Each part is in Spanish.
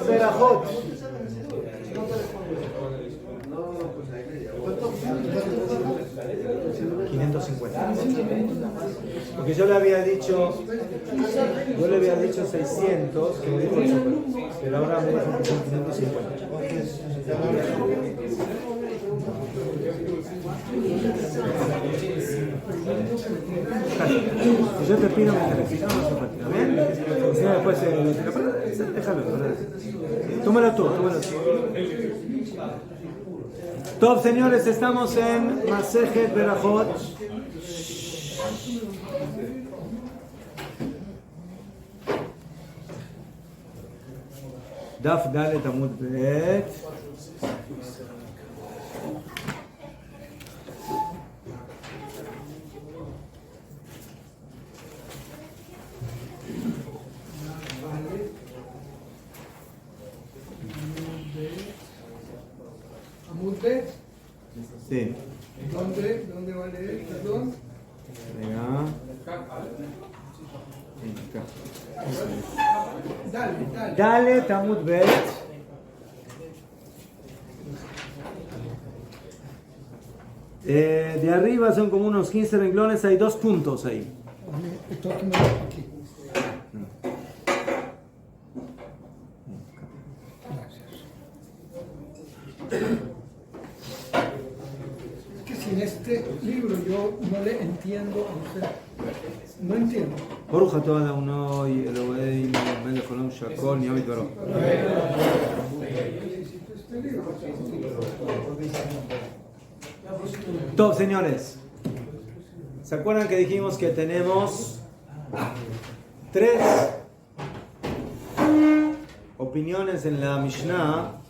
Berajot. 550. Porque yo le había dicho 600, que me dijo eso, pero ahora me dijo que son 550. Si yo te pido mi teléfono, no se falta, ¿bien? Si no, después déjalo. Tómalo tú. Top, señores, estamos en Masejet Berajot. Daf Dalet Amud Bet. Sí. ¿Dónde va a leer? Perdón. Dale. Dale, Tamud Bet. De arriba son como unos 15 renglones, hay 2 puntos ahí. Aquí. En este libro yo no le entiendo a usted. No entiendo. Baruch atah Adonai Eloheinu melech haolam shakol niyam idbaro. Top, señores. ¿Se acuerdan que dijimos que tenemos 3 opiniones en la Mishnah?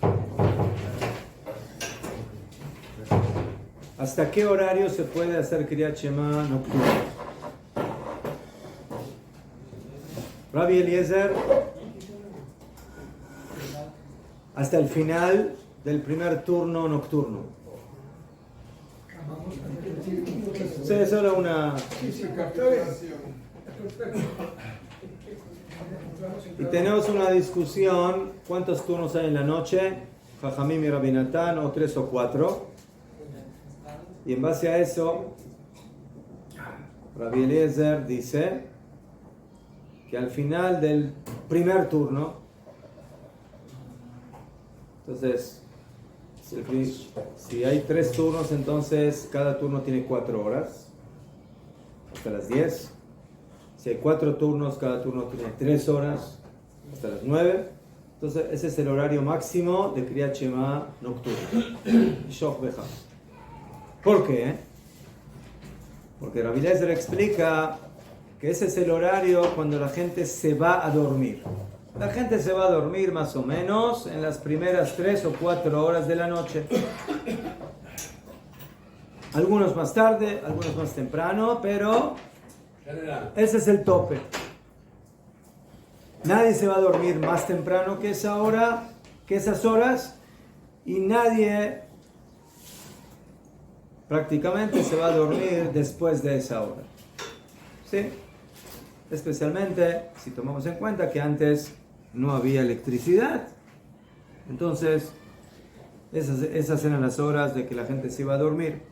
¿Hasta qué horario se puede hacer Kriyat Shema nocturno? Rabbi Eliezer, hasta el final del primer turno nocturno. Sí, solo una... Y tenemos una discusión, ¿cuántos turnos hay en la noche? Jajamim y Rabbi Natán, o 3 o 4. Y en base a eso, Rabbi Eliezer dice que al final del primer turno, entonces, si hay 3 turnos, entonces cada turno tiene 4 horas, hasta las 10. Si hay 4 turnos, cada turno tiene 3 horas, hasta las 9. Entonces, ese es el horario máximo de Kriyat Shema nocturno. Shoch Beja. ¿Por qué? Porque Rabbi Eliezer explica que ese es el horario cuando la gente se va a dormir. La gente se va a dormir más o menos en las primeras 3 o 4 horas de la noche. Algunos más tarde, algunos más temprano, pero ese es el tope. Nadie se va a dormir más temprano que esa hora, que esas horas, y nadie prácticamente se va a dormir después de esa hora. ¿Sí? Especialmente si tomamos en cuenta que antes no había electricidad. Entonces, esas eran las horas de que la gente se iba a dormir.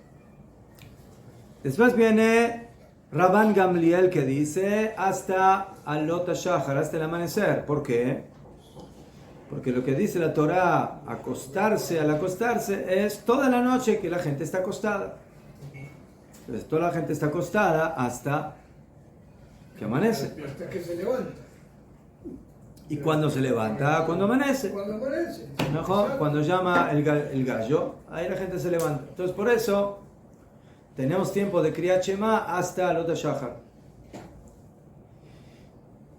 Después viene Rabban Gamliel que dice hasta Alot HaShachar, hasta el amanecer. ¿Por qué? Porque lo que dice la Torá, al acostarse, es toda la noche que la gente está acostada. Entonces, toda la gente está acostada hasta que amanece. Hasta que se levanta. ¿Y cuándo se levanta? Cuando amanece. Cuando amanece. Mejor, cuando llama el gallo, ahí la gente se levanta. Entonces, por eso, tenemos tiempo de Kriyat Shema hasta Alot HaShachar.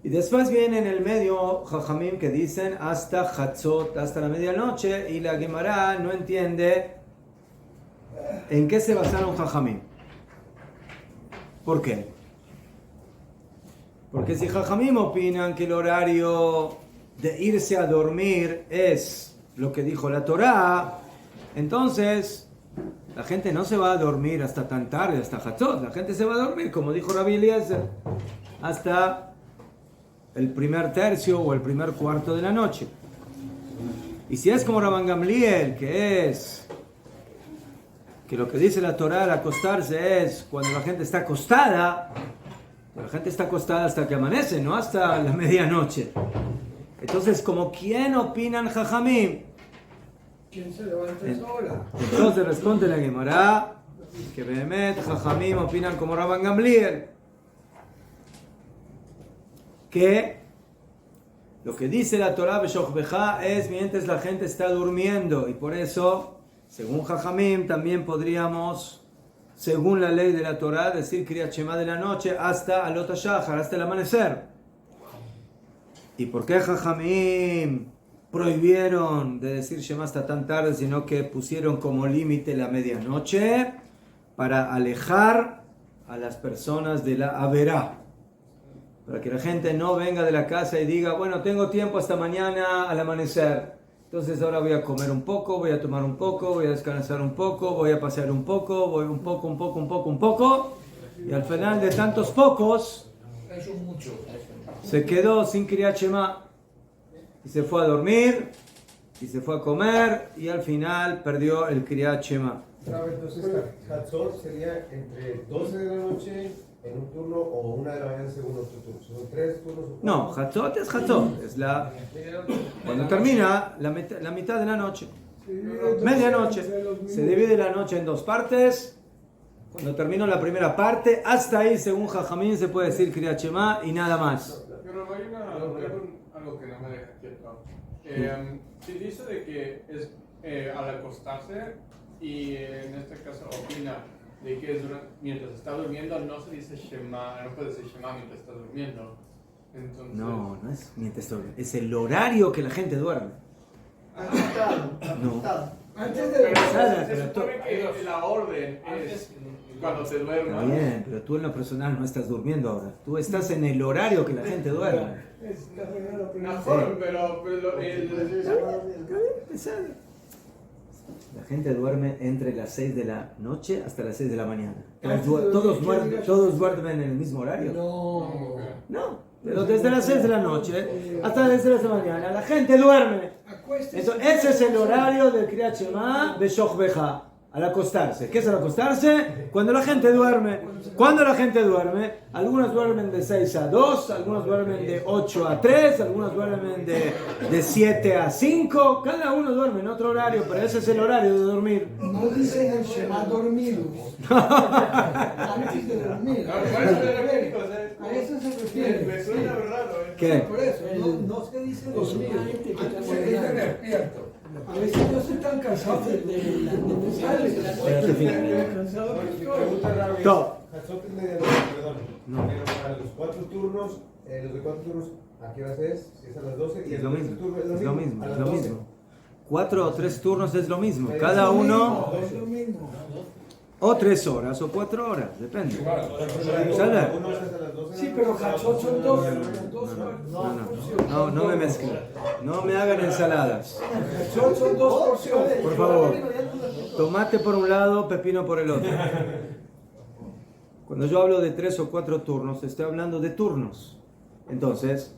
Y después viene en el medio Jajamim que dicen hasta Hatzot, hasta la medianoche, y la Gemara no entiende en qué se basaron Jajamim. ¿Por qué? Porque si Jajamim opinan que el horario de irse a dormir es lo que dijo la Torá, entonces la gente no se va a dormir hasta tan tarde, hasta Hatzot. La gente se va a dormir, como dijo Rabbi Eliezer, hasta el primer tercio o el primer cuarto de la noche. Y si es como Rabban Gamliel, que lo que dice la Torá al acostarse es cuando la gente está acostada, la gente está acostada hasta que amanece, no hasta la medianoche. Entonces, ¿como quién opinan Jajamim? ¿Quién se levanta esa hora? Entonces responde la Gemara que Behemet Jajamim opinan como Rabban Gamliel, que lo que dice la Torá Beshochbeja es mientras la gente está durmiendo, y por eso, según Jajamim, también podríamos, según la ley de la Torá, decir Kriyat Shema de la noche hasta Alot HaShachar, hasta el amanecer. ¿Y por qué Jajamim prohibieron de decir Shema hasta tan tarde, sino que pusieron como límite la medianoche para alejar a las personas de la Averá? Para que la gente no venga de la casa y diga, bueno, tengo tiempo hasta mañana al amanecer, entonces ahora voy a comer un poco, voy a tomar un poco, voy a descansar un poco, voy a pasear un poco, voy un poco, y al final de tantos pocos, Eso es mucho. se quedó sin Kriyat Shema, y se fue a dormir, y se fue a comer, y al final perdió el Kriyat Shema. Entonces, Hatzot sería entre 12 de la noche en un turno o 1 de la mañana en segundo turno. ¿Son 3 turnos? No, Hatzot es Hatzot, es cuando termina la mitad de la noche. Medianoche. Se divide la noche en dos partes. Cuando terminó la primera parte, hasta ahí, según Jajamín, se puede decir Kriyat Shema y nada más. Pero hay algo que no me deja quieto. Si dice de que es al acostarse, y en este caso opina de que es mientras está durmiendo, no se dice Shema, no puede decir Shema mientras está durmiendo. Entonces, No es mientras está durmiendo, es el horario que la gente duerme. No. Antes de Pero Sara, se pero supone que la orden es cuando te Está duermas. bien, pero tú en lo personal no estás durmiendo ahora. Tú estás en el horario que la gente duerme. Mejor, pero La gente duerme entre las 6 de la noche hasta las 6 de la mañana. Antes de Todos dormir, duermen en el mismo horario. No. No, pero desde las 6 de la noche hasta las 6 de la mañana la gente duerme. Acuéstese. Entonces, ese es el horario del Kriyat Shema Beshochbeja, al acostarse. ¿Qué es al acostarse? Cuando la gente duerme. Cuando la gente duerme, algunos duermen de 6 a 2, algunos duermen de 8 a 3, algunos duermen de 7 a 5. Cada uno duerme en otro horario, pero ese es el horario de dormir. No dicen el Shema dormido. Antes de dormir. A eso se refiere. Me suena raro. ¿Qué? Por eso, no se dice dormir. Antes se dice despierto. A veces yo estoy tan cansado de Espérate, fin. cansado que estoy. Pregunta rápida. Todo. Hatzot es medianoche, perdón. No. Pero para los 4 turnos, los de 4 turnos, ¿a qué horas es? Si es a las 12 y Es el lo tercer mismo, turno es lo mismo, a es las lo 12. mismo. 4 o 3 turnos es lo mismo. Es Cada lo uno, Es lo mismo. o 3 horas o 4 horas, depende. ¿Sale? Uno es hasta las 12. Sí, pero Hatzot son dos. No me mezclen. No me hagan ensaladas. Son dos porciones. Por favor. Tomate por un lado, pepino por el otro. Cuando yo hablo de 3 o 4 turnos, estoy hablando de turnos. Entonces,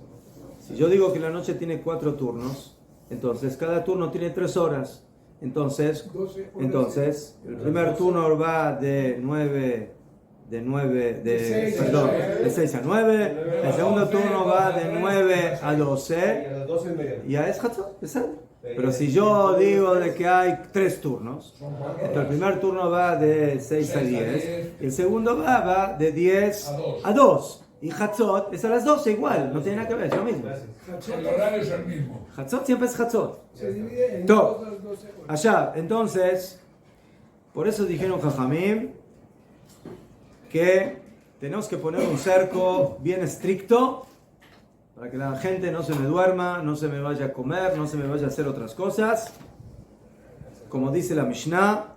si yo digo que la noche tiene 4 turnos, entonces cada turno tiene 3 horas. Entonces, el primer turno va de 6 a 9. El segundo turno va de 9 a Y 12. a las 12 en media. Y ya es Hatzot, es algo. Pero si yo digo de que hay 3 turnos, entonces el primer turno va de 6 a 10, y el segundo va de 10 a 2. Y Hatzot es a las 12 igual, no tiene nada que ver, es lo mismo. El horario es el mismo. Hatzot siempre es Hatzot. Se divide en Todo. dos, 12 horas. Allá, entonces, por eso dijeron Jajamim que tenemos que poner un cerco bien estricto para que la gente no se me duerma, no se me vaya a comer, no se me vaya a hacer otras cosas. Como dice la Mishnah,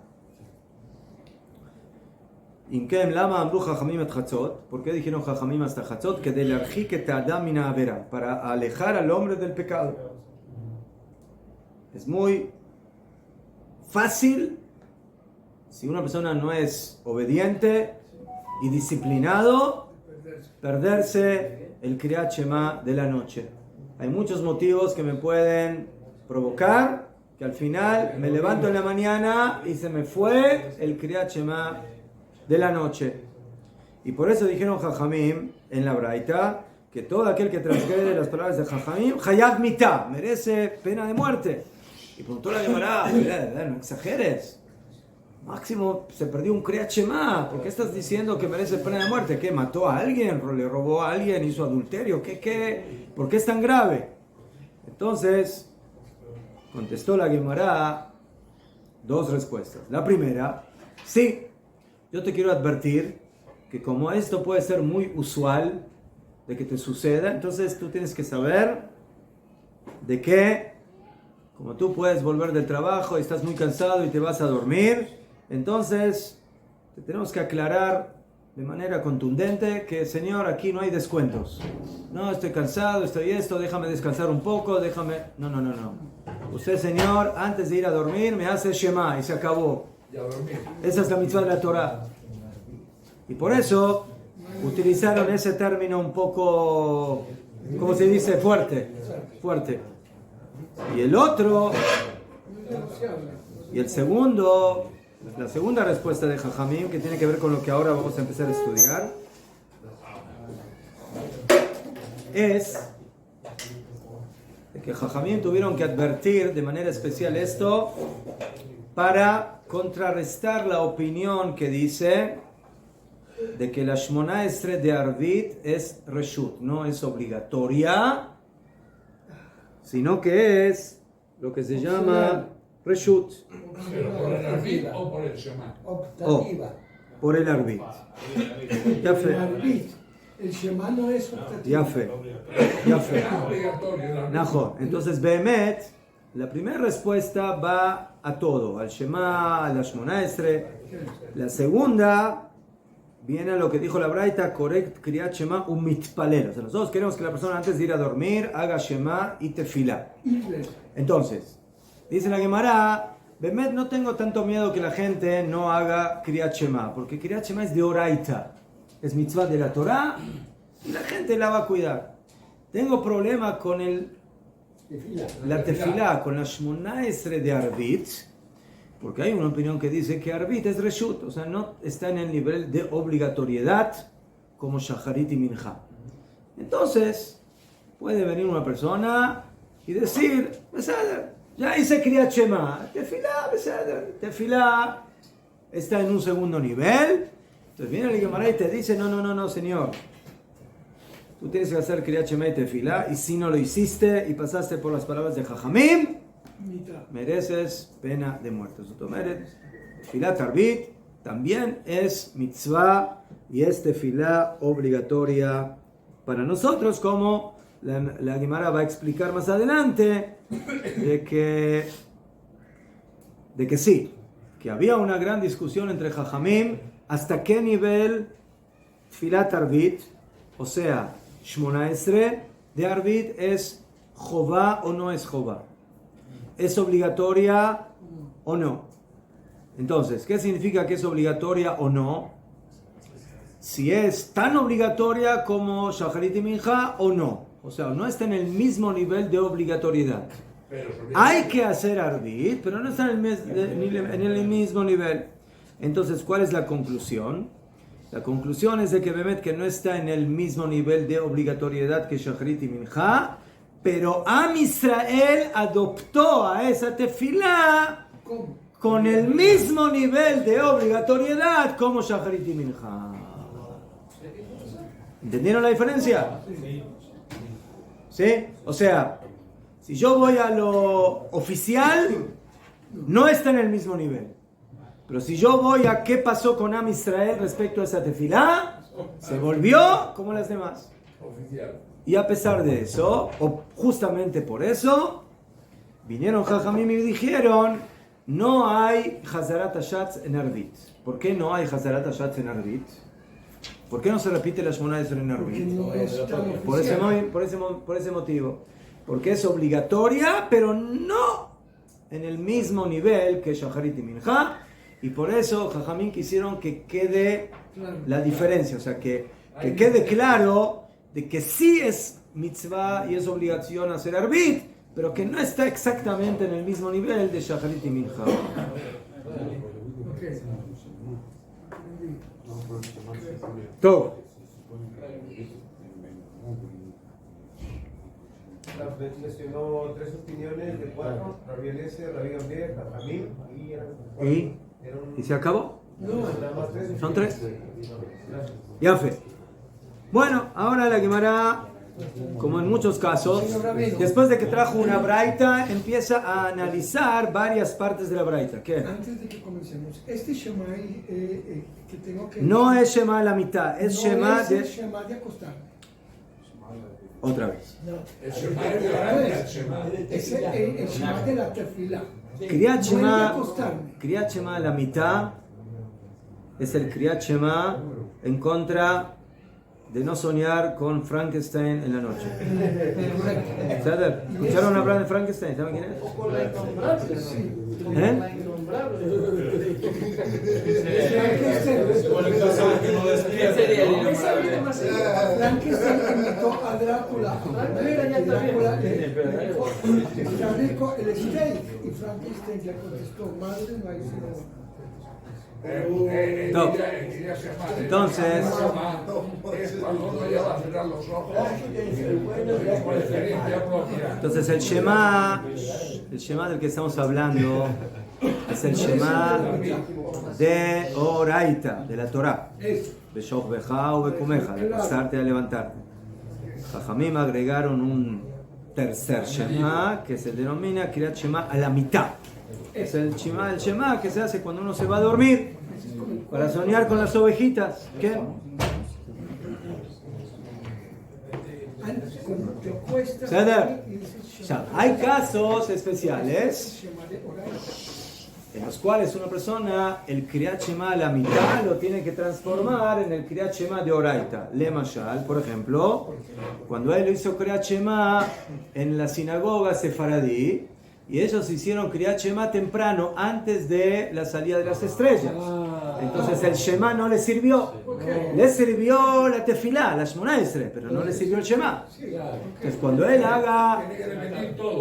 Inkem lama amru Jajamim et Hatzot. ¿Por qué dijeron Jajamim hasta Hatzot? Que del arjik et adam min ha'avera, para alejar al hombre del pecado. Es muy fácil, si una persona no es obediente y disciplinado, perderse el Kriyat Shema de la noche. Hay muchos motivos que me pueden provocar que al final me levanto en la mañana y se me fue el Kriyat Shema de la noche. Y por eso dijeron Jajamim en la Braita que todo aquel que transgrede las palabras de Jajamim, Hayab Mitah, merece pena de muerte. Y preguntó la Gemara, no exageres. Máximo se perdió un Kriyat Shema. ¿Por qué estás diciendo que merece pena de muerte? ¿Qué? ¿Mató a alguien? ¿Le robó a alguien? ¿Hizo adulterio? ¿Por qué es tan grave? Entonces, contestó la Gemara dos respuestas. La primera, sí, yo te quiero advertir que como esto puede ser muy usual de que te suceda, entonces tú tienes que saber de que como tú puedes volver del trabajo y estás muy cansado y te vas a dormir, entonces te tenemos que aclarar de manera contundente que, Señor, aquí no hay descuentos. No, estoy cansado, estoy esto, déjame descansar un poco, déjame... No. Usted, Señor, antes de ir a dormir me hace Shema y se acabó. Esa es la mitzvah de la Torah. Y por eso utilizaron ese término un poco, ¿cómo se dice? Fuerte. Y el otro, y el segundo, la segunda respuesta de Jajamim, que tiene que ver con lo que ahora vamos a empezar a estudiar, es que Jajamim tuvieron que advertir de manera especial esto para contrarrestar la opinión que dice de que la Shmona Esrei de Arvit es Reshut, no es obligatoria, sino que es lo que se llama Reshut. ¿Pero por el Arvit o por el Shema? Optativa. Por el Arvit. Ya fe. El Shema no es optativa. Ya fe. Obligatorio. Najo. Entonces, Behemet, la primera respuesta va a todo, al Shema, a la Shmona Esrei. La segunda viene a lo que dijo la Braita, correct Kriyat Shema un mitpalel. O sea, nosotros queremos que la persona antes de ir a dormir haga Shema y tefilá. Entonces, dice la Gemara, Bemet, no tengo tanto miedo que la gente no haga Kriyat Shema, porque Kriyat Shema es de Oraita, es mitzvah de la Torah y la gente la va a cuidar. Tengo problema con la tefilá, con la Shmona Esrei de Arvit, porque hay una opinión que dice que Arvit es Reshut, o sea, no está en el nivel de obligatoriedad como Shacharit y Minja. Entonces, puede venir una persona y decir, Besader, ya hice Kriyat Shema, tefilá, Besader, tefilá está en un segundo nivel. Entonces viene el Gemara y te dice, no, señor, tú tienes que hacer Kriyat Shema y tefilá, y si no lo hiciste y pasaste por las palabras de Jajamim, mereces pena de muerte. Tefilá Arvit también es mitzvah y es tefilá obligatoria para nosotros, como la Gemara va a explicar más adelante, de que sí, que había una gran discusión entre Jajamim hasta qué nivel tefilá Arvit, o sea, Shmona Esrei de Arvit, es Jová o no es Jová. ¿Es obligatoria o no? Entonces, ¿qué significa que es obligatoria o no? Si es tan obligatoria como Shacharit y Minja o no. O sea, no está en el mismo nivel de obligatoriedad. Hay que hacer Arvit, pero no está en el mismo nivel. Entonces, ¿cuál es la conclusión? La conclusión es de que Bemet que no está en el mismo nivel de obligatoriedad que Shacharit y Minja, pero Am Israel adoptó a esa tefilá con el mismo nivel de obligatoriedad como Shacharit y Minja. ¿Entendieron la diferencia? ¿Sí? O sea, si yo voy a lo oficial, no está en el mismo nivel. Pero si yo voy a qué pasó con Am Israel respecto a esa tefilá, se volvió como las demás. Oficial. Y a pesar de eso, o justamente por eso, vinieron Jajamim y dijeron, no hay Hazarat Hashatz en Arvit. ¿Por qué no hay Hazarat Hashatz en Arvit? ¿Por qué no se repite la Shmona Esrei en Arvit? No es tan Por ese motivo. Porque es obligatoria, pero no en el mismo nivel que Shacharit y Minja. Y por eso Jajamim quisieron que quede la diferencia. O sea, que quede claro de que sí es mitzvah y es obligación hacer Arvit, pero que no está exactamente en el mismo nivel de Shacharit y Mincha. Todo. Mencionó 3 opiniones de 4, Rabbi Eliezer, Rabbi Gamliel, Jajamim ¿Y se acabó? No, nada más 3. ¿Son 3? Ya fe. Bueno, ahora la Gemara, como en muchos casos, después de que trajo una braita, empieza a analizar varias partes de la braita. ¿Qué? Antes de que comencemos, este Shemai que tengo que... No es Shema a la mitad, es no Shema es de... el Shema de acostarme. Otra vez. No. El Shema es grande, el Shema. Es el Shema de la tefila. Kriyat No es de Shema, acostarme. Kriyat Shema a la mitad es el Kriyat Shema en contra de no soñar con Frankenstein en la noche. ¿Escucharon hablar de Frankenstein? ¿Saben quién es? Frankenstein invitó a Drácula. Drácula le dijo, está rico el steak. Y Frankenstein le contestó, madre, no hay sino... Entonces, Es cuando uno ya va a cerrar los ojos por experiencia propia. entonces el Shema del que estamos hablando es el Shema de Oraita, de la Torah. Beshoch beja o bekumeja, de acostarte a levantarte. Jajamim agregaron un tercer Shema que se denomina Kriyat Shema a la mitad. Es el Shema que se hace cuando uno se va a dormir para soñar con las ovejitas. ¿Qué? Hay casos especiales en los cuales una persona el Kriyat Shema a la mitad lo tiene que transformar en el Kriyat Shema de Oraita. Le Mashal, por ejemplo, cuando él hizo Kriyat Shema en la sinagoga sefaradí, y ellos hicieron Kriyat Shema temprano, antes de la salida de las estrellas. Entonces el Shema no le sirvió. Le sirvió la tefilá, la Shmona Esrei, pero no le sirvió el Shema. Entonces cuando él haga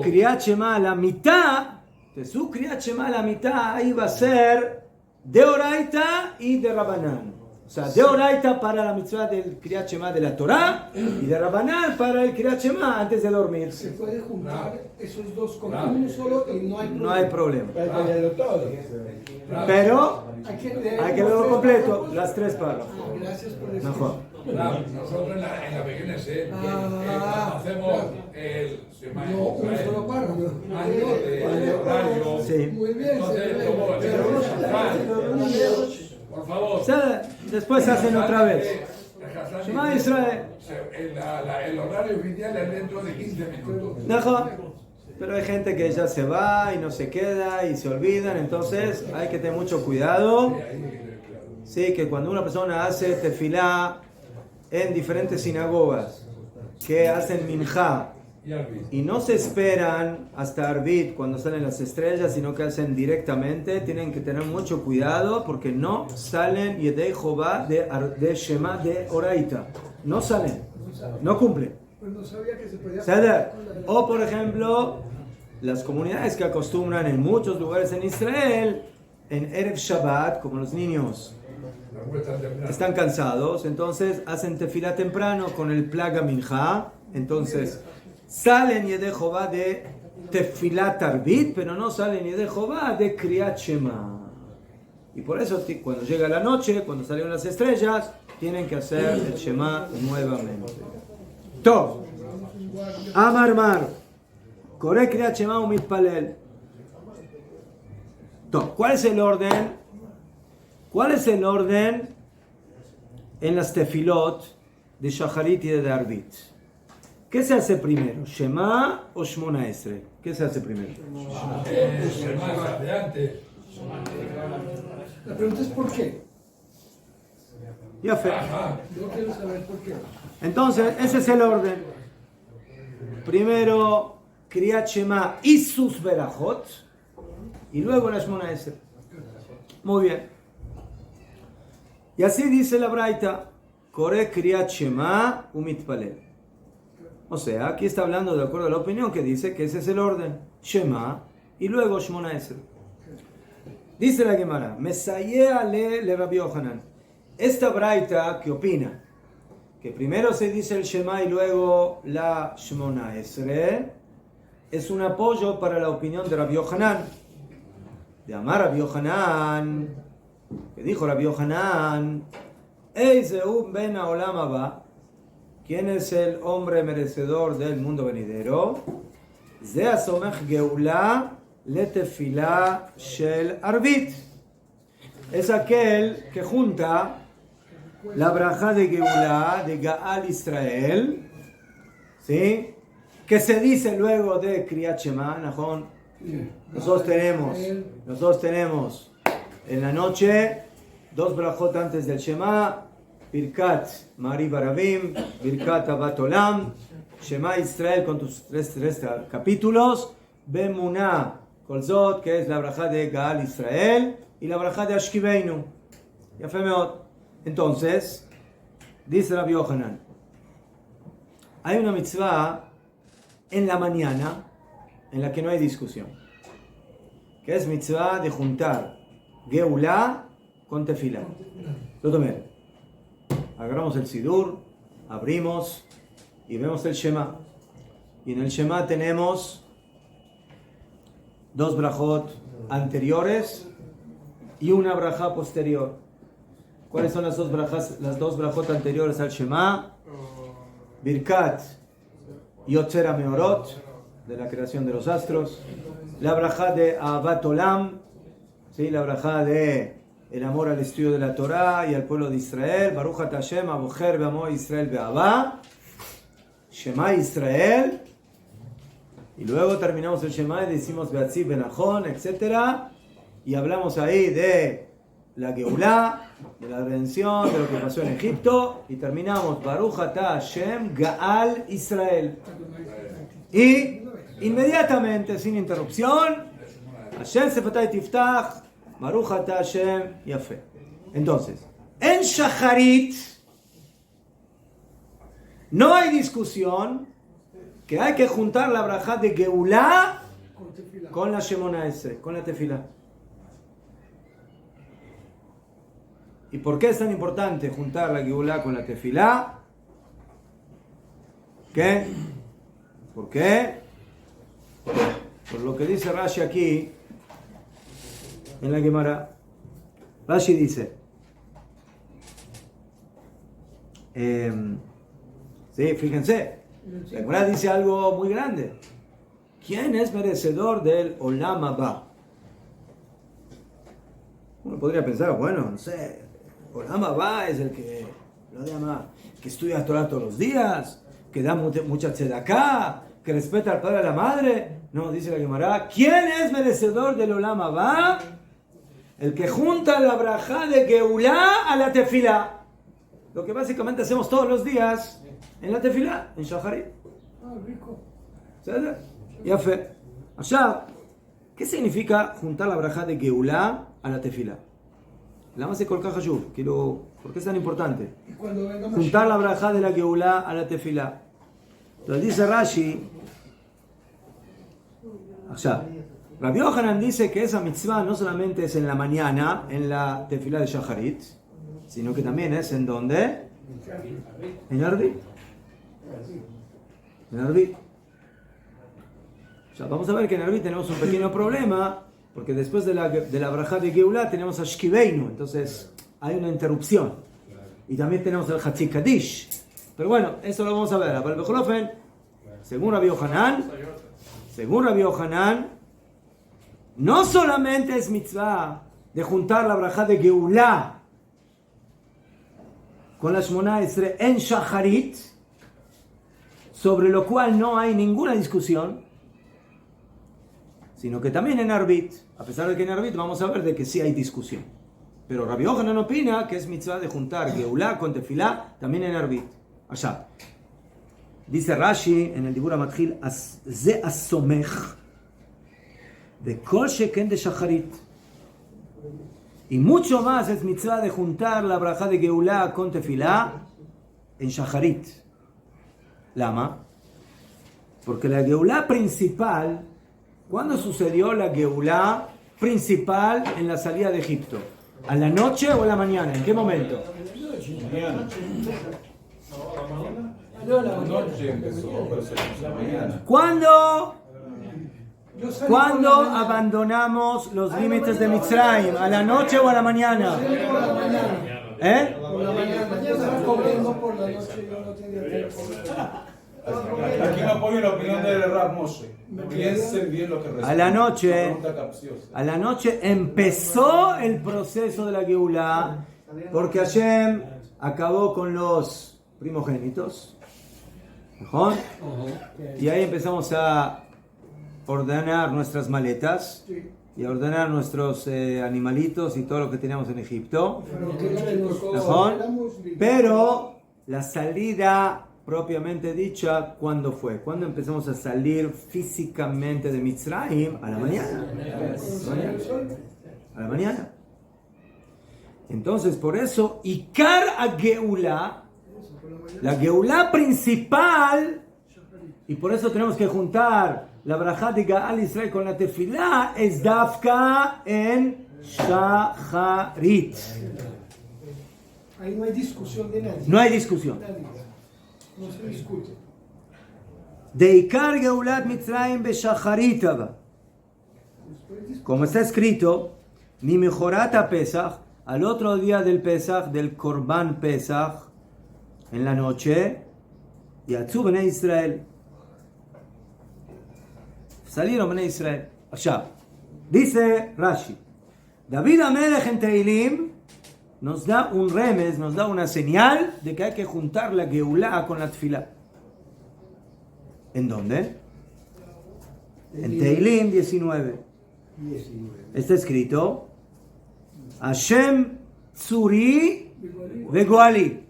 Kriyat Shema a la mitad, de su Kriyat Shema a la mitad, ahí va a ser de Oraita y de Rabanán. O sea, de Oraita para la mitzvah del Kriyat Shema de la Torah y de Rabanán para el Kriyat Shema antes de dormir. Se puede juntar esos dos con uno solo y no hay problema. No hay problema. Pero Hay que leerlo completo, las 3 párrafos. Gracias por decir. Mejor. Nosotros en la pequeña cuando hacemos el Shema No, un solo párrafo. antes del horario, Sí. Muy bien. entonces por favor. Después hacen otra vez. Shema Israel. El horario oficial es dentro de 15 minutos. Mejor. Pero hay gente que ya se va y no se queda y se olvidan, entonces hay que tener mucho cuidado. Sí, que cuando una persona hace tefilá en diferentes sinagogas que hacen minjá y no se esperan hasta Arbit cuando salen las estrellas, sino que hacen directamente, tienen que tener mucho cuidado porque no salen Yedei Jová de Shema de Oraita. No salen, no cumplen. Pues no sabía que se podía... O por ejemplo, las comunidades que acostumbran en muchos lugares en Israel, en Erev Shabbat, como los niños están cansados, entonces hacen tefilá temprano con el plaga minja, entonces salen Yedei Jová de tefilá tarbit, pero no salen Yedei Jová de Kriyat Shema. Y por eso cuando llega la noche, cuando salieron las estrellas, tienen que hacer el Shema nuevamente. Tov. Amar Mar. Kore Kriyat Shema umitpalel. Tov. ¿Cuál es el orden? ¿Cuál es el orden en las tefilot de Shacharit y de Arbit? ¿Qué se hace primero? ¿Shema o Shmona Esrei? ¿Qué se hace primero? Shema de antes. La pregunta es ¿por qué? Ya fe. Yo quiero saber por qué. Entonces, ese es el orden. Primero, Kriyat Shema y sus verajot, y luego la Shmona Esrei. Muy bien. Y así dice la Braita, Kore Kriyat Shema umitpalel. O sea, aquí está hablando de acuerdo a la opinión que dice que ese es el orden. Shema y luego Shmona Esrei. Dice la Gemara, Mesayea le Rabbi Yohanan. Esta braita que opina que primero se dice el Shema y luego la Shmona Esrei es un apoyo para la opinión de Rabbi Yohanan. De Amar Rabbi Yohanan, que dijo Rabbi Yohanan, Eizehu ben haolam haba. ¿Quién es el hombre merecedor del mundo venidero? Ze asomech geula letefila shel arbit. Es aquel que junta la braja de geula de Gaal Israel, ¿sí? Que se dice luego de Kriyat Shema, Najón. Nosotros tenemos en la noche 2 brajot antes del Shema. Birkat Ma'ariv Arabim, Birkat Abat Olam, Shema Israel con tus tres capítulos, Bemuná Kolzot, que es la braja de Gaal Israel, y la braja de Ashkiveinu. Ya fue mejor. Entonces, dice Rabbi Yohanan, hay una mitzvah en la mañana en la que no hay discusión, que es mitzvah de juntar Geulá con Tefilá. Lo tomé. Agarramos el Sidur, abrimos y vemos el Shema. Y en el Shema tenemos 2 brajot anteriores y una braja posterior. ¿Cuáles son las dos brajot anteriores al Shema? Birkat Yotzer HaMeorot, de la creación de los astros. La braja de Ahavat Olam, ¿sí? La braja de el amor al estudio de la Torá y al pueblo de Israel. Baruch Ata Hashem, Abocher Be'amo Israel Be'avá. Shema Israel. Y luego terminamos el Shema y decimos Be'atziv Benachon, etc. Y hablamos ahí de la Geulá, de la redención, de lo que pasó en Egipto. Y terminamos Baruch Ata Hashem, Gaal Israel. Y inmediatamente, sin interrupción, Hashem Sefatay Tiftach, Baruch Ata Hashem Yafé. Entonces, en Shacharit no hay discusión que hay que juntar la braja de Geulá con la Shemona Esrei, con la Tefilá. ¿Y por qué es tan importante juntar la Geulá con la Tefilá? ¿Qué? ¿Por qué? Por lo que dice Rashi aquí en la Gemara. Rashi dice, sí, fíjense, la Gemara dice algo muy grande. ¿Quién es merecedor del Olam Haba? Uno podría pensar, bueno, no sé, Olam Haba es el que lo llama, que estudia Torah todos los días, que da mucha tzedaká, que respeta al padre y a la madre. No, dice la Gemara, ¿quién es merecedor del Olam Haba? El que junta la braja de Geulá a la Tefilá. Lo que básicamente hacemos todos los días en la Tefilá, en Shacharit. rico. ¿Sabes? Ya fe. Allá, ¿qué significa juntar la braja de Geulá a la Tefilá? La más de Kolkaj Hayuv. ¿Por qué es tan importante? Juntar la braja de la Geulá a la Tefilá. Entonces dice Rashi, allá, Rabbi Yohanan dice que esa mitzvah no solamente es en la mañana, en la tefilá de Shacharit, sino que también es en ¿dónde? En Arbit. En Arbit. Ya vamos a ver que en Arbit tenemos un pequeño problema, porque después de la braja de Geulá tenemos a Shkiveinu, entonces hay una interrupción. Y también tenemos el Hatzi Kadish. Pero bueno, eso lo vamos a ver. Pero el Becholofen, según Rabbi Yohanan, no solamente es mitzvah de juntar la braja de Geulá con la Shmona Esrei en Shacharit, sobre lo cual no hay ninguna discusión, sino que también en Arbit, a pesar de que en Arbit vamos a ver de que sí hay discusión. Pero Rabbi Yohanan opina que es mitzvah de juntar Geulá con Tefilá también en Arbit. Allá. Dice Rashi en el Dibur HaMatchil, Ze asomech de Kol Sheken de Shacharit. Y mucho más es mitzvah de juntar la braja de Geulá con Tefilá en Shacharit. Lama, Porque la Geulá principal, ¿cuándo sucedió la Geulá principal en la salida de Egipto? ¿A la noche o a la mañana? ¿En qué momento? ¿Cuándo abandonamos los límites de Mitzrayim? ¿A la noche o a la mañana? ¿Eh? Por la mañana comiendo, por la noche yo no tenía tiempo. Aquí me apoyo la opinión de Rav Moshe. Piensen bien lo que responde. A la noche empezó el proceso de la Geulá, porque Hashem acabó con los primogénitos. ¿Mejor? Y ahí empezamos a ordenar nuestras maletas y a ordenar nuestros animalitos y todo lo que teníamos en Egipto. ¿Mejor? Pero la salida propiamente dicha, ¿cuándo fue? ¿Cuándo empezamos a salir físicamente de Mitzrayim? A la mañana. A la mañana. Entonces, por eso, Ikar a Geulá, la Geulá principal, y por eso tenemos que juntar la Brajá de Gaal Israel con la Tefilá, es Dafka en Shacharit. Ahí no hay discusión de nadie. No hay discusión. No se discute. De Ikar Geulat Mitzrayim Beshacharit Abba. Como está escrito, mi mejorata Pesach, al otro día del Pesach, del Korban Pesach, en la noche, y Atzu Bnei Israel. Salieron Bnei Israel. Allá. Dice Rashi, David Amelech en Teilim nos da un remes, nos da una señal de que hay que juntar la Geulá con la Tfilá. ¿En dónde? En Teilim 19. Está escrito Hashem Tzuri Vegoali.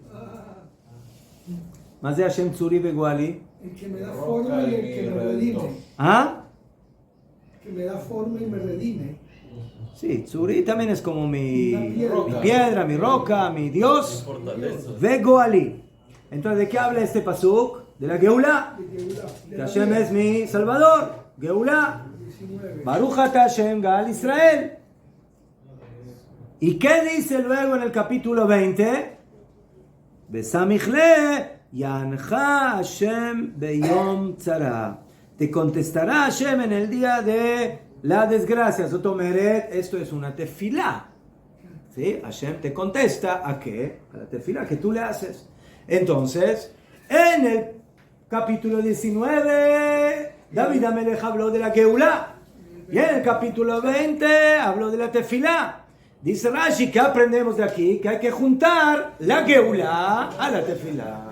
¿Más de Hashem Tzuri Vegoali? El que me da forma y el que me redime. ¿Ah? El que me da forma y me redime. Sí, Tzuri también es como mi piedra, mi roca, mi Dios. Vegoali. Entonces, ¿de qué habla este pasuk? De la Geulá. Que Hashem es mi Salvador. Geulá. Baruch ata Hashem Gaal Israel. ¿Y qué dice luego en el capítulo 20? Besamichle Yancha Hashem Beyom Tzara. Te contestará Hashem en el día de la desgracia. Zotomeret, esto es una tefilá. ¿Sí? Hashem te contesta ¿a qué? A la tefilá que tú le haces. Entonces, en el capítulo 19, David Amelech habló de la Geulá. Y en el capítulo 20 habló de la tefilá. Dice Rashi, ¿qué aprendemos de aquí? Que hay que juntar la Geulá a la tefilá.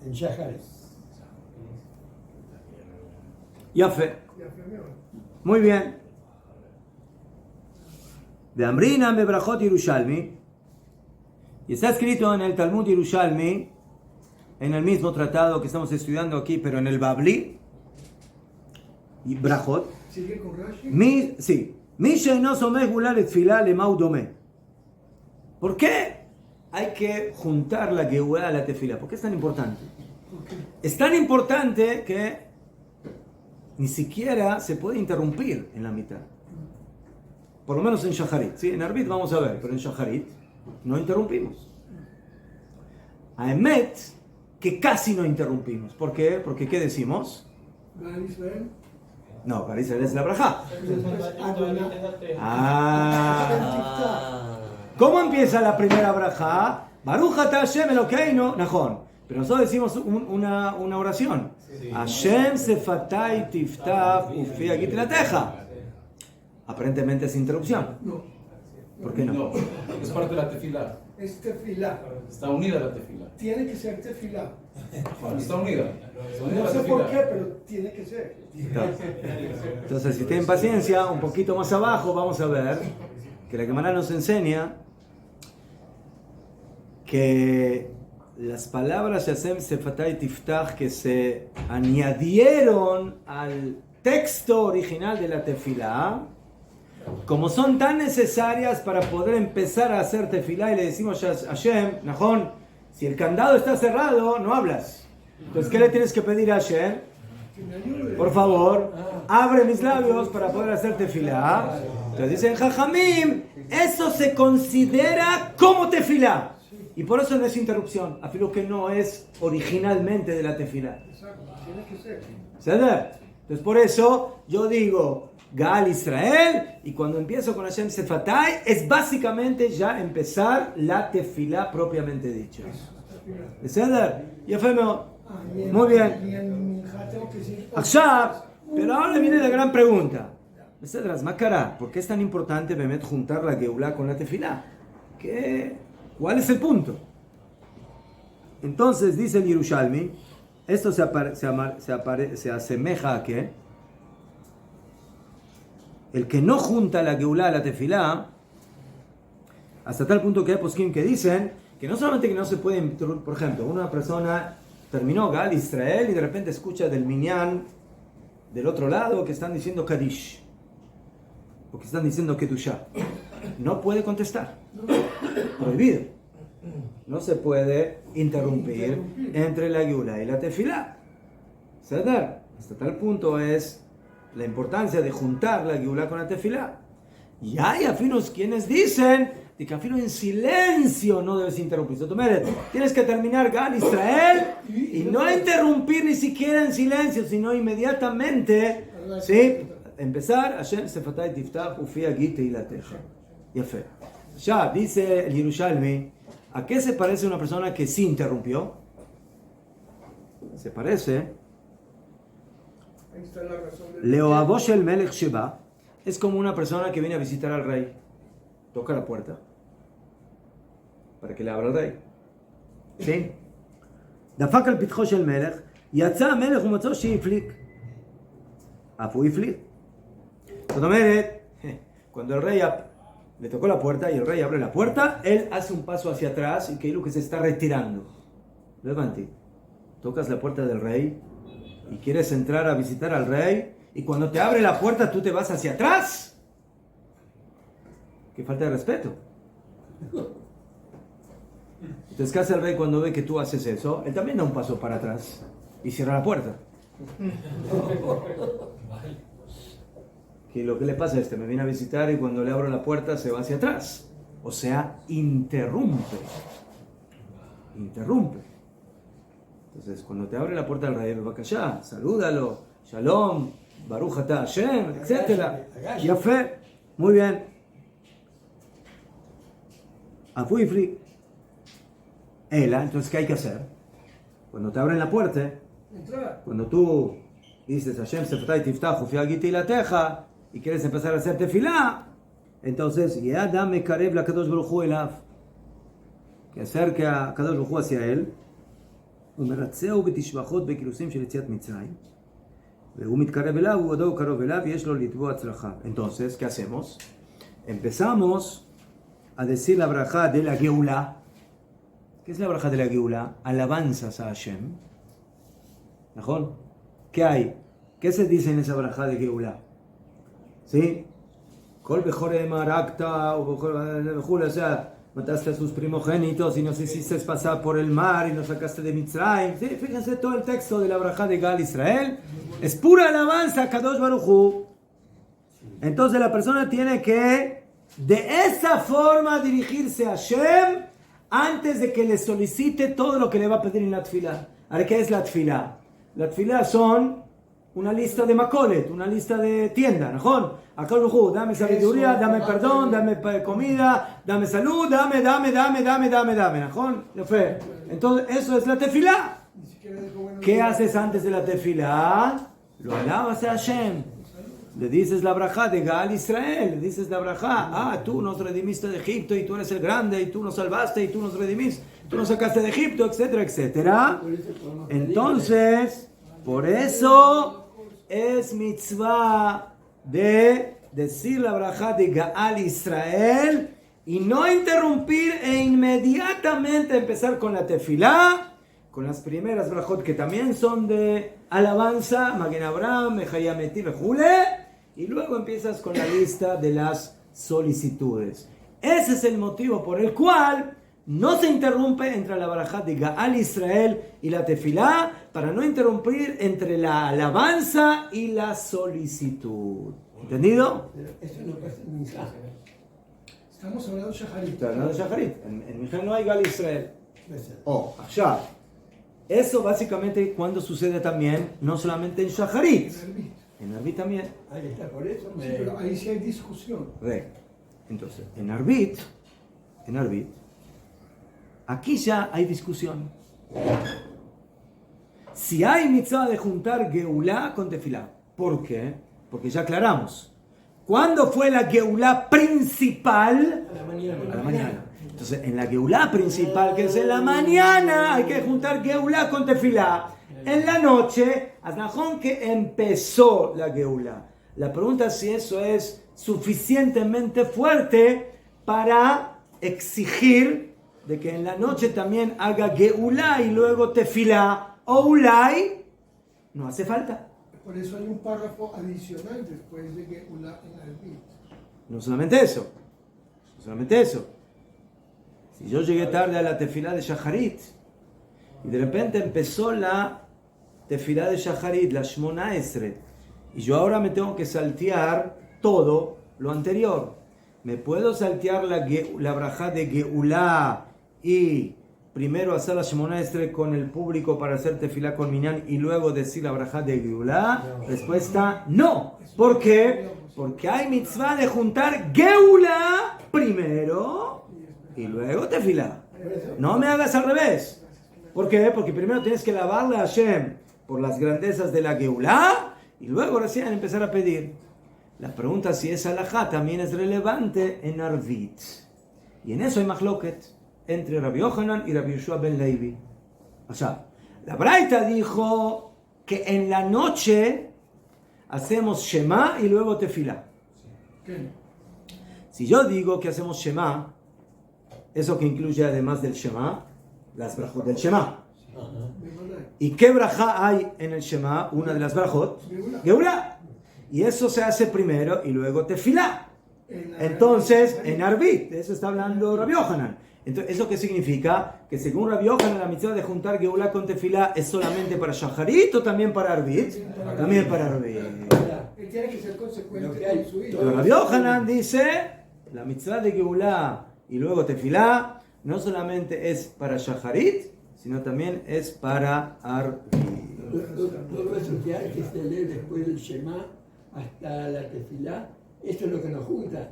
En Shacharit. Ya fe. Muy bien. De Amrina Mebrachot Yerushalmi. Y está escrito en el Talmud Yerushalmi, en el mismo tratado que estamos estudiando aquí, pero en el Babli. Y Brachot. ¿Sigue con Rashi? Sí. ¿Por qué hay que juntar la Geulá a la tefilá? ¿Por qué es tan importante? Es tan importante que ni siquiera se puede interrumpir en la mitad. Por lo menos en Shacharit. ¿Sí? En Arbit vamos a ver, pero en Shacharit no interrumpimos. A Emet, que casi no interrumpimos. ¿Por qué? Porque ¿qué decimos? Gaal Israel. No, para Israel es la brajá. ¿Cómo empieza la primera brajá? Baruch ata Hashem Elokeinu, Najón. Pero nosotros decimos una oración. Hashem sefatay tiftaf ufi agit lateja. Aparentemente es interrupción. No. ¿Por qué no? No, es parte de la tefilá. Es tefilá. Está unida la tefilá. Tiene que ser tefilá. Está unida. No sé por qué, pero tiene que ser. Entonces, si tienen paciencia, un poquito más abajo vamos a ver que la Gemara nos enseña que las palabras Hashem sefatay tiftach que se añadieron al texto original de la tefilá, como son tan necesarias para poder empezar a hacer tefilá, y le decimos a Hashem, Najón, si el candado está cerrado, no hablas. Entonces, ¿qué le tienes que pedir a Hashem? Por favor, abre mis labios para poder hacer tefilá. Entonces dicen Jajamim, eso se considera como tefilá. Y por eso no es interrupción, afirmo que no es originalmente de la tefilá. Exacto, tiene que ser. ¿Sabes? Entonces por eso yo digo Gal Israel, y cuando empiezo con Hashem Sefatai es básicamente ya empezar la tefilá propiamente dicha. ¿Sabes? Ya fue muy bien. Achab, pero ahora viene la gran pregunta. ¿Por qué es tan importante Bemet juntar la Geulá con la tefilá? ¿Cuál es el punto? Entonces dice el Yerushalmi, esto se asemeja a que el que no junta la Geulá a la tefilá, hasta tal punto que hay poskim que dicen que no solamente que no se puede, por ejemplo, una persona terminó Gal Israel y de repente escucha del minyan del otro lado que están diciendo Kadish o que están diciendo Kedushá, no puede contestar, prohibido, no se puede interrumpir entre la Geulá y la tefilá. ¿Ceder? Hasta tal punto es la importancia de juntar la Geulá con la tefilá. Y hay afinos quienes dicen de que afino en silencio no debes interrumpir. Tienes que terminar Gal Israel y no interrumpir ni siquiera en silencio, sino inmediatamente, ¿sí? Empezar Hashem Sefatai Tiftach Ufi Agit Teilateja. Yafe. Ya dice el Yerushalmi, ¿a qué se parece una persona que sí interrumpió? Se parece Leoabo Shel Melech Sheba, es como una persona que viene a visitar al rey, toca la puerta para que le abra el rey. ¿Sí? דפק על פתחו של מלך, יצא המלך ומצאו שהפליק. אף הוא הפליק. זאת אומרת, cuando el rey le tocó la puerta y el rey abre la puerta, él hace un paso hacia atrás y que se está retirando. Levante. Tocas la puerta del rey y quieres entrar a visitar al rey, y cuando te abre la puerta tú te vas hacia atrás. Qué falta de respeto. Entonces, ¿qué hace el rey cuando ve que tú haces eso? Él también da un paso para atrás y cierra la puerta. Que lo que le pasa es que me viene a visitar y cuando le abro la puerta se va hacia atrás. O sea, interrumpe. Entonces, cuando te abre la puerta del rey, va allá, salúdalo, shalom, baruch atah Hashem, etc. Yafé, muy bien. Afuifri. Entonces, ¿qué hay que hacer? Cuando te abren la puerta, cuando tú dices Hashem Sefatai Tiftach Ufi Agit Teilateja y quieres empezar a hacer tefilá, entonces, Yadam Mekarev la Kadosh Baruch Hu elav, que acerque a Kadosh Baruch Hu hacia él, ומרצהו בתשבחות בקילוסים של יציאת מצרים, והוא מתקרב אליו, ובעודו קרוב אליו, ויש לו לתבוע הצלחה. Entonces, ¿qué hacemos? Empezamos a decir la braja de la Geulá. ¿Qué es la braja de la Geulá? Alabanzas a Hashem. ¿Najón? ¿Qué hay? ¿Qué se dice en esa braja de Geulá? ¿Sí? Kol bechore marakta, o sea, mataste a sus primogénitos y nos hiciste pasar por el mar y nos sacaste de Mitzrayim. ¿Sí? Fíjense todo el texto de la braja de Gal Israel. Es pura alabanza a Kadosh Baruch Hu. Entonces la persona tiene que de esa forma dirigirse a Hashem antes de que le solicite todo lo que le va a pedir en la tefilá. Ahora, ¿qué es la tefilá? La tefilá son una lista de makolet, una lista de tienda, ¿no? Dame sabiduría, dame perdón, dame comida, dame salud, dame, ¿no? Entonces, eso es la tefilá. ¿Qué haces antes de la tefilá? Lo alabas a Hashem. Le dices la braja de Gal Israel, le dices la braja, tú nos redimiste de Egipto y tú eres el grande y tú nos salvaste y tú nos redimiste, tú nos sacaste de Egipto, etcétera, etcétera. Entonces, por eso es mitzvah de decir la braja de Gal Israel y no interrumpir e inmediatamente empezar con la tefilá, con las primeras brajot que también son de alabanza, Magen Abraham, Mejayameti, Mejule, y luego empiezas con la lista de las solicitudes. Ese es el motivo por el cual no se interrumpe entre la barajá de Gaal Israel y la tefilá, para no interrumpir entre la alabanza y la solicitud. ¿Entendido? Eso no pasa en Minjá. Estamos hablando de Shaharit. Está hablando de Shaharit. En Minjá no hay Gaal Israel. Allá. Eso básicamente cuando sucede también, no solamente en Shaharit, en Arbit también. Ahí está, por eso. Sí, pero ahí sí hay discusión. Entonces, en Arbit, aquí ya hay discusión. Si hay mitzvah de juntar Geulá con Tefilá. ¿Por qué? Porque ya aclaramos. ¿Cuándo fue la Geulá principal? A la mañana. A la mañana. Entonces, en la Geulá principal, que es en la mañana, hay que juntar Geulá con Tefilá. En la noche, hasta que empezó la Geulá. La pregunta es si eso es suficientemente fuerte para exigir de que en la noche también haga Geulá y luego Tefilá. O Ulay, no hace falta. Por eso hay un párrafo adicional después de que en Arbit. No solamente eso. Si yo llegué tarde a la tefilá de Shaharit y de repente empezó la tefilá de Shaharit, la Shmona Esre, y yo ahora me tengo que saltear todo lo anterior. ¿Me puedo saltear la brajá de Geulá y primero hacer la Shemona Estre con el público para hacer tefilá con Minyan y luego decir la brajá de Geulá? Respuesta, no. ¿Por qué? Porque hay mitzvah de juntar Geulá primero y luego tefilá. No me hagas al revés. ¿Por qué? Porque primero tienes que alabarle a Hashem por las grandezas de la Geulá y luego recién empezar a pedir. La pregunta si esa halajá también es relevante en Arbit. Y en eso hay machloket entre Rabbi Yohanan y Rabbi Yoshua ben Levi. O sea, la Braita dijo que en la noche hacemos Shema y luego Tefilá. Si yo digo que hacemos Shema, eso que incluye además del Shema, las brajot del Shema. ¿Y qué brajá hay en el Shema? Una de las brajot, Geulá. Y eso se hace primero y luego Tefilá. Entonces, en Arbit, de eso está hablando Rabbi Yohanan. Entonces, ¿eso qué significa? Que según Rabbi Yohanan, la mitzvah de juntar Geulá con Tefilá es solamente para Shaharit o también para Arbit. También para Arbit. Él tiene que ser consecuente con su hijo. Pero Rabbi Yohanan dice, la mitzvah de Geulá y luego Tefilá no solamente es para Shaharit, sino también es para Arbit. Todo eso que hay que se lee después del Shema hasta la Tefilá, esto es lo que nos junta.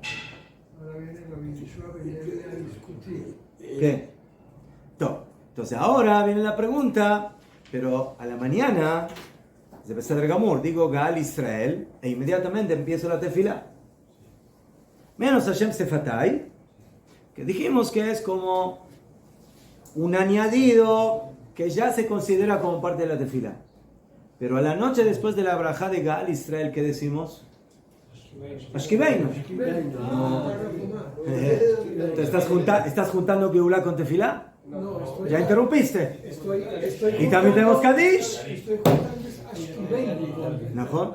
Ahora viene Rabbi Yoshua a discutir. ¿Qué? Entonces ahora viene la pregunta, pero a la mañana de Beseder Gamur digo Gaal Israel e inmediatamente empiezo la tefilá. Menos Hashem Sefatai, que dijimos que es como un añadido que ya se considera como parte de la tefilá. Pero a la noche después de la brajá de Gaal Israel, ¿qué decimos? Ashkibeinu. ¿Estás juntando Geulá con tefilá? No, ¿Ya interrumpiste? estoy Y también tenemos Kadish. Estoy juntando Ashkibeinu. ¿No?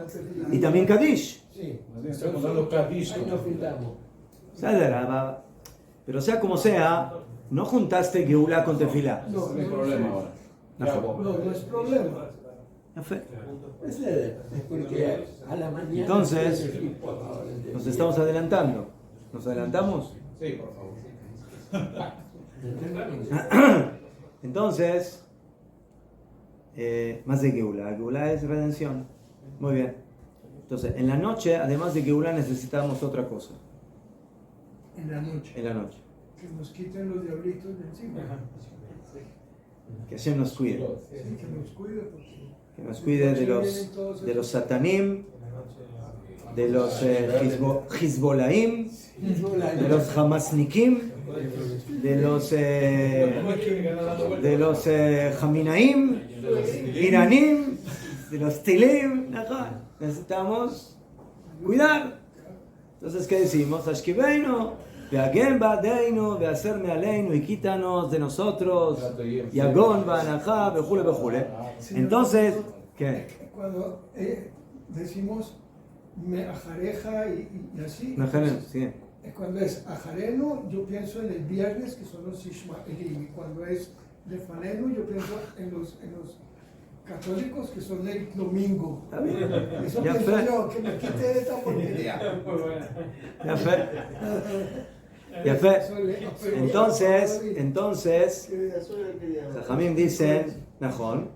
Y también Kadish. Sí, Estamos dando Kadish. ahí nos juntamos. Pero sea como sea, no juntaste Geulá con tefilá. No, No hay problema ahora. no es problema. Es porque a la mañana. Entonces, nos estamos adelantando. ¿Nos adelantamos? Sí, por favor. Entonces, más de Geulá. Geulá es redención. Muy bien. Entonces, en la noche, además de Geulá, necesitamos otra cosa. En la noche. En la noche. Que nos quiten los diablitos de encima. Que Hashem nos cuide. Sí, que nos cuide. Porque Que nos cuide de los satanim, de los Hizbolaim, de los Hamasnikim, de los Jaminaim, Iranim, de los Tilim. Necesitamos cuidar. Entonces, ¿qué decimos? Ashkibeinu, ve'agem ba'adeinu, ve'aserme aleinu, y quítanos de nosotros, y agon ba'anajá, bejule, bejule. Entonces, ¿qué? cuando decimos me ajareja y así. Mejarem, sí. Cuando es Ajareno, yo pienso en el viernes, que son los Ishmaelim. Y cuando es Lefanenu, yo pienso en los católicos, que son el domingo. Está bien. Eso Ya pienso fue. yo, que me quite de esta porquería. Muy buena. Ya fue. Ya fue. Entonces, Jajamim dicen, Najón,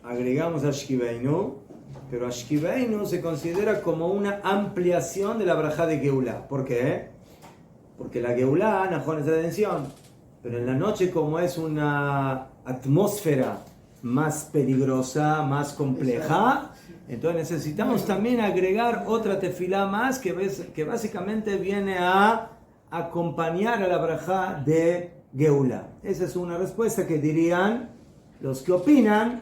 agregamos a Shkibeinu, pero Ashkibeinu se considera como una ampliación de la brajá de Geulá. ¿Por qué? Porque la Geulá, Najón, es redención. Pero en la noche, como es una atmósfera más peligrosa, más compleja, entonces necesitamos también agregar otra tefilá más que básicamente viene a acompañar a la brajá de Geulá. Esa es una respuesta que dirían los que opinan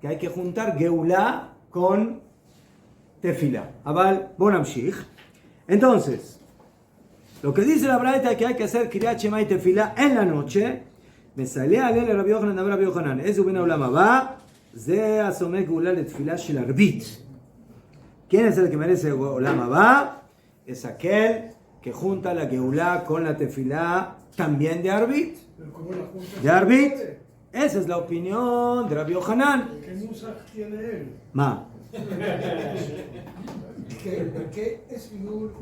que hay que juntar Geulá con tefilá. Abal Bonamshich. Entonces, lo que dice la braita es que hay que hacer Kriyat Shema y tefilá en la noche. Me sale a leer Rabbi Yochanan, Rabbi Yochanan. Es un olam haba. Ze asome Geulá le tefilá shel arbit. ¿Quién es el que merece olam haba? Es aquel que junta la Geulá con la tefilá también de arbit. De arbit. Esa es la opinión de Rabbi Yochanan. ¿Qué musaj tiene él? Ma. ¿Qué es Nur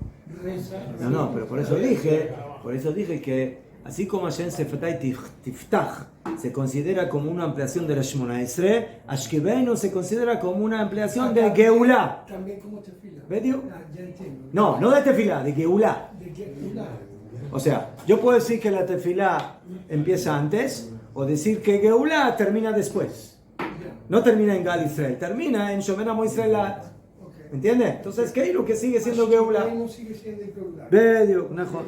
reza? No, pero por eso dije que así como Hashem Sefetai Tiftach se considera como una ampliación de la Shmona Esrei, Ashkebeinu se considera como una ampliación de Geulá. También como tefila. ¿Vedio? Ya entiendo. No de tefilá, de Geulá. De Geulá. O sea, yo puedo decir que la tefilá empieza antes o decir que Geulá termina después. No termina en Gal Israel, termina en Shomer Amo Israelat. Okay. ¿Entiendes? Entonces, ¿qué es lo que sigue siendo Geulá? No sigue siendo Geulá. Vedio, Najón.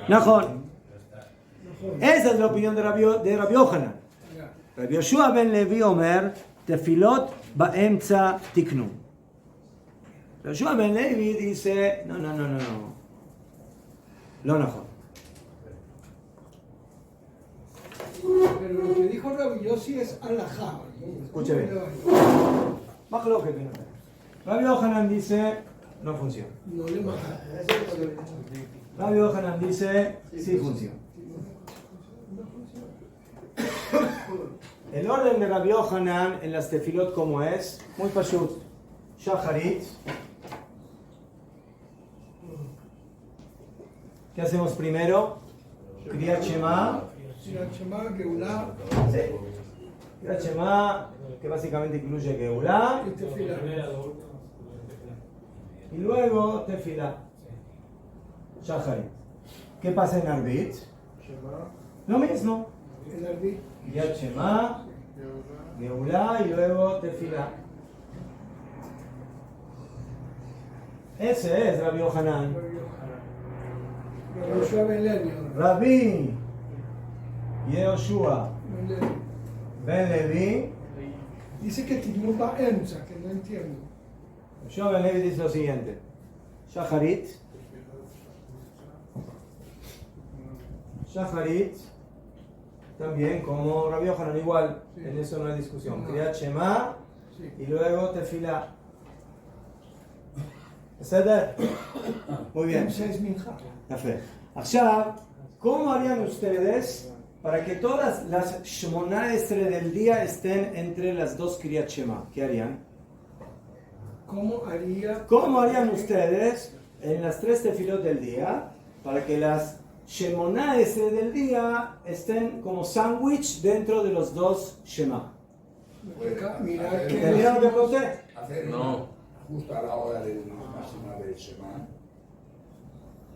Najón. Esa es la opinión de Rabbi Yochanan. Rabbi Yoshua ben Levi Omer, tefilot ba'emtza tiknu. Rabbi Yoshua ben Levi dice, no. Lo Najón. Pero lo que dijo Rabbi Yossi es alajá. Escuche bien. Baja lo que tiene. Rabbi Yochanan dice, no funciona. No le mata. Rabbi Yochanan dice, sí funciona. El orden de Rabbi Yochanan en las tefilot, ¿cómo es? Muy pashut. Shacharit. ¿Qué hacemos primero? Kriyat Shema. Kriyat Shema, Geulá. Sí. Kriyat Shema, que básicamente incluye Geulá. Y tefila. Y luego tefilá. Shacharit. ¿Qué pasa en Arbit? Lo mismo. El arbit. Kriyat Shema, Geulá y luego tefilá. Ese es Rabbi Yochanan. Rabbi Yoshua ben Levi. Rabbi Yehoshua ben Levi. Dice que Tidmur Ba'emza, que no entiendo. Yehoshua ben Levi dice lo siguiente. Shacharit. Shacharit. También como Rabbi Yochanan, igual. Sí. En eso no hay discusión. No. Kriyat Shema Sí. y luego tefilá. ¿בסדר? Muy bien. Emza es minja. יפה. עכשיו, ¿cómo harían ustedes para que todas las Shmona Esrei del día estén entre las dos Kriyat Shema? ¿Qué harían? ¿Cómo harían ustedes en las tres tefilot del día para que las Shemona Esrei del día estén como sándwich dentro de los dos Shema? Mirar que ¿Entendieron lo que pregunté? Hacer No. justo a la hora del máxima del Shema.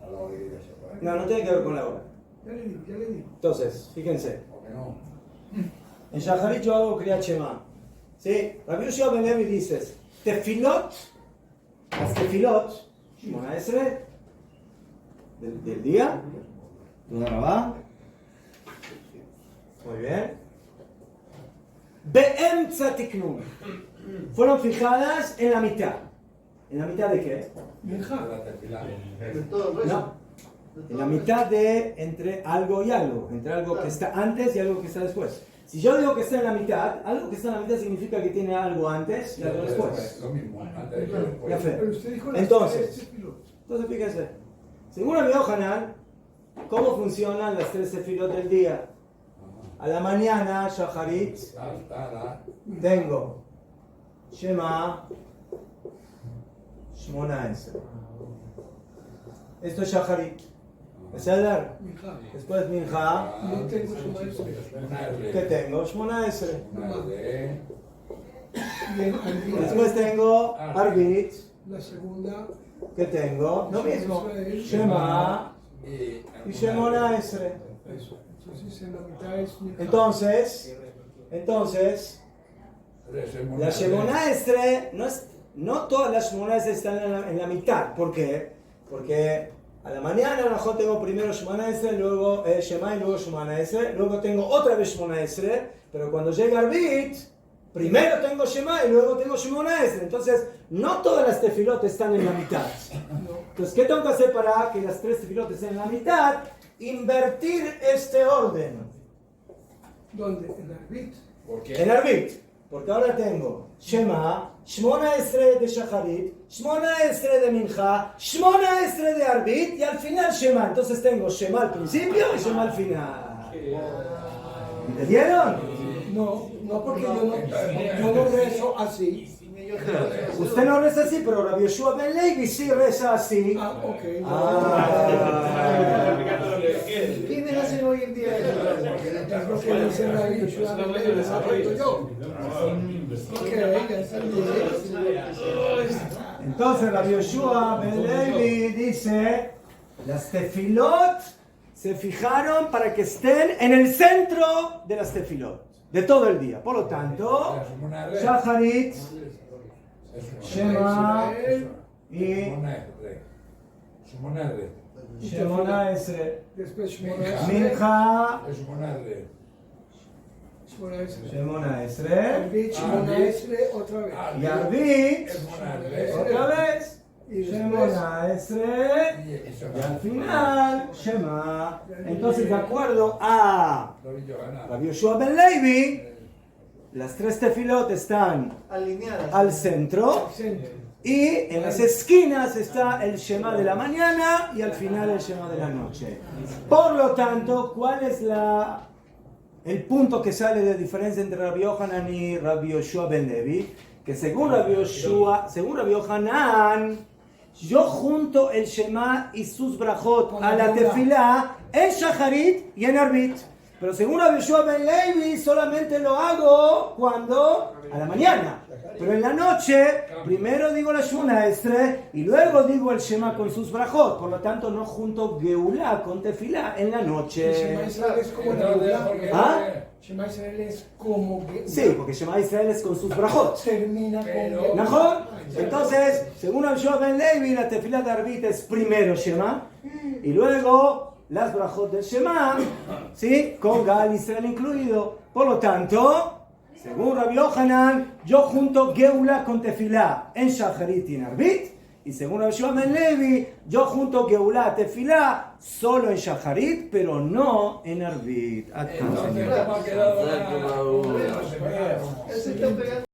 A la hora de ir a Shabbat. No tiene que ver con la hora. Ya le digo. Entonces, fíjense. ¿O que no? En Shacharit yo hago Kriyat Shema. ¿Sí? Rabbi Yoshua ben Levi dice, tefilot, las tefilot, Shmona Esrei, del día, ¿dónde va? Muy bien. Be'emtza tiknun. Fueron fijadas en la mitad. ¿En la mitad de qué? Minja. La tefilá. No. En la mitad de entre algo y algo. Entre algo que está antes y algo que está después. Si yo digo que está en la mitad, algo que está en la mitad significa que tiene algo antes y algo después. Lo mismo, antes y Ya después. fe. Pero usted dijo las Entonces, tres pilotos. fíjense. Según Rabbi Yohanan, ¿cómo funcionan las 3 sefirot del día? A la mañana, Shacharit, tengo Shema, Shmona Esrei. Esto es Shacharit. ¿Beseder? Minja. Después Minja. No tengo su maestro. ¿Qué tengo? Shmona Esrei. Y en Arvit, Después tengo Arvit. la segunda, ¿Qué tengo? Lo mismo. Shema y Shemona Esrei. eso. Entonces en la mitad es Minja. Entonces, la Shemona Esrei, no todas las Shemona Esrei están en la mitad. ¿Por qué? Porque a la mañana a lo mejor tengo primero Shemona Esrei, luego Shema y luego Shemona Esrei, luego tengo otra vez Shemona Esrei, pero cuando llega Arvit, primero tengo Shema y luego tengo Shemona Esrei. Entonces, no todas las tefilot están en la mitad. Entonces, ¿qué tengo que hacer para que las 3 tefilot estén en la mitad? Invertir este orden. ¿Dónde? En Arvit. En Arvit. Porque ahora tengo Shema, Shmona Esrei de Shacharit, Shmona Esrei de Minja, Shmona Esrei de Arvit y al final Shema. Entonces tengo Shema al principio y Shema al final. ¿Entendieron? No, porque yo no rezo así. Usted no reza así, pero Rabbi Yoshua Ben Levi sí reza así. Ah, ok. ¿Quiénes hacen hoy en día eso? Es lo que dice la Yeshua, yo. Ok, ya entendí. Entonces Rabbi Yoshua Ben Levi dice, las tefilot se fijaron para que estén en el centro de las tefilot, de todo el día. Por lo tanto, Shacharit, Shema y Shemona Esrei, Después Shmona Esrei. Minja, Shmona Esrei. Shemona Esrei Arvit, Shmona Esrei, otra vez. y Arvit, otra vez, Y después, Shemona Esrei y al final Shema. Entonces, de acuerdo a Rabbi Yoshua Ben Levi, las 3 tefilot están alineadas al centro y en las esquinas está el Shema de la mañana y al final el Shema de la noche. Por lo tanto, ¿cuál es el punto que sale de diferencia entre Rabbi Yohanan y Rabbi Yoshua Ben Levi? Que según Rabbi Yohanan, yo junto el Shema y sus brajot a la tefilá en Shacharit y en Arvit. Pero según Rabbi Yoshua Ben Levi, solamente lo hago cuando a la mañana. Pero en la noche, primero digo la Shemona Esrei y luego digo el Shema con sus brajot. Por lo tanto, no junto Geulá con tefilá en la noche. Shema Israel es como la Geulá. ¿Ah? Shema Israel es como Geulá. Sí, porque Shema Israel es con sus brajot. Termina con Geulá. ¿Mejor? Entonces, según Rabbi Yoshua Ben Levi, la tefilá de Arvit es primero Shema y luego las brajot del Shema, ¿sí? Con Gal Israel incluido. Por lo tanto, según Rabbi Yohanan, yo junto Geulá con tefilá en Shacharit y en Arvit. Y según Rabbi Yoshua Ben Levi, yo junto Geulá tefilá solo en Shacharit, pero no en Arvit. Entonces, ¿cómo ha quedado? Él se está pegando.